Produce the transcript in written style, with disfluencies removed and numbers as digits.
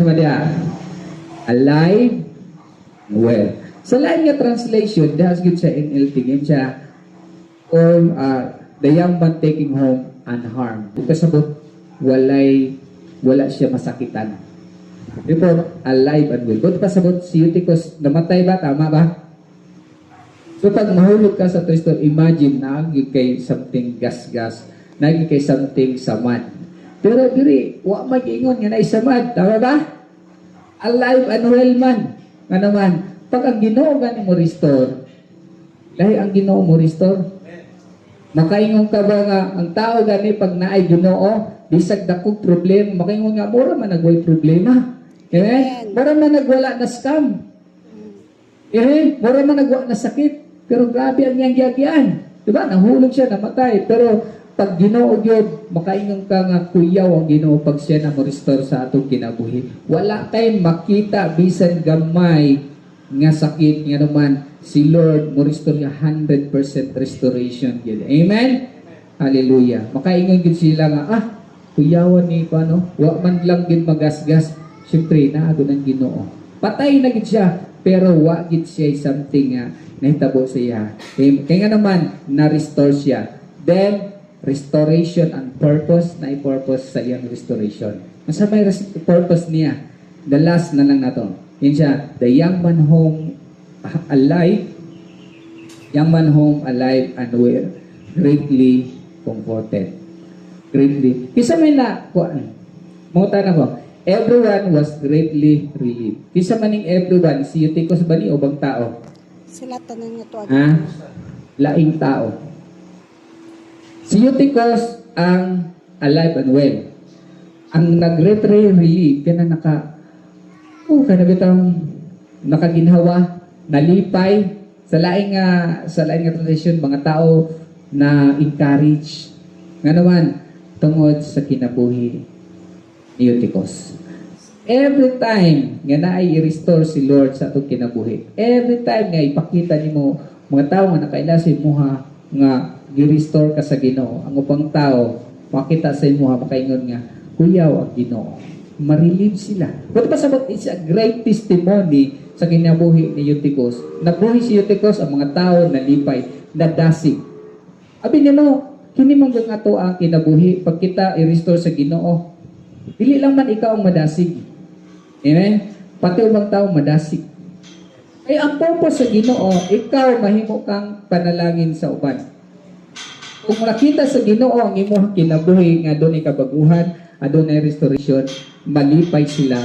Madya, alive, well. Sa lain nga translation, dahas gid sa NLT, game siya, or the young man taking home unharmed. Kasabot, wala siya masakitan. Report, alive and well. Kung pasabot, si Eutychus, namatay ba? Tama ba? So pag mahulog ka sa Kristo, imagine na kay something gas-gas, naging kay something samad. Pero diri, wa mag-ingon nga na isamad. Tama ba? Alive and well man. Nga naman, pag ang Ginoo gani mo restore, dahil ang Ginoo mo restore, makaingon ka ba nga, ang tao gani pag naay Ginoo, bisag dakog problema, makaingon nga, mura man nagway problema. Amen? Mura man nagwala na scam. Amen? Mura man nagwala na sakit. Pero grabe ang iyang giyagyan. Diba? Nahulog siya, namatay. Pero pag Ginoo yun, makaingon ka nga kuyaw ang Ginoo pag siya na mo-restore sa atong kinabuhi. Wala tayong makita bisan gamay nga sakit nga naman si Lord mo-restore niya 100% restoration. Amen? Hallelujah. Makaingon gid sila nga, kuyawan ni paano? Wa man lang gid magasgas. Siyempre, naado ng Ginoo. Patay na gid siya, pero wa gid siya something nga nahitabo siya. Kaya nga naman, na-restore siya. Then, restoration and purpose, na i-purpose sa iyang restoration. Nasa may purpose niya, the last na lang na to. Yun siya, the young man home alive and were greatly comforted. Greatly. Kisa may na, mga tanong ko, everyone was greatly relieved. Kisa maning everyone, si Eutychus ba ni o bang tao? Sila tanan nga to. Laing tao. Si Eutychus ang alive and well. Ang nag-greatly relieved, kaya nakaginhawa, nalipay, sa laing nga tradition, mga tao na encourage. Nga naman, tungod sa kinabuhi ni Eutychus. Every time nga naay i-restore si Lord sa atong kinabuhi, every time nga ipakita nimo mga tao nga nakailasay muha nga gi-restore ka sa Ginoo, ang upang tao makita sa imuha makaingon nga kuyaw ang Ginoo, ma-relieve sila. But pasabot, it's a great testimony sa kinabuhi ni Eutychus. Nabuhi si Eutychus, ang mga tao nalipay, nadasig. Abi nimo, kini man nga to ang kinabuhi pag kita i-restore sa Ginoo. Dili lang man ikaw ang madasig. Amen? Pati ubang tao madasig. Ay ang purpose sa Ginoo, ikaw mahimo kang panalangin sa uban. Kung nakita sa Ginoo ang imong kinabuhi nga adunay kabaguhan, adunay restoration, malipay sila.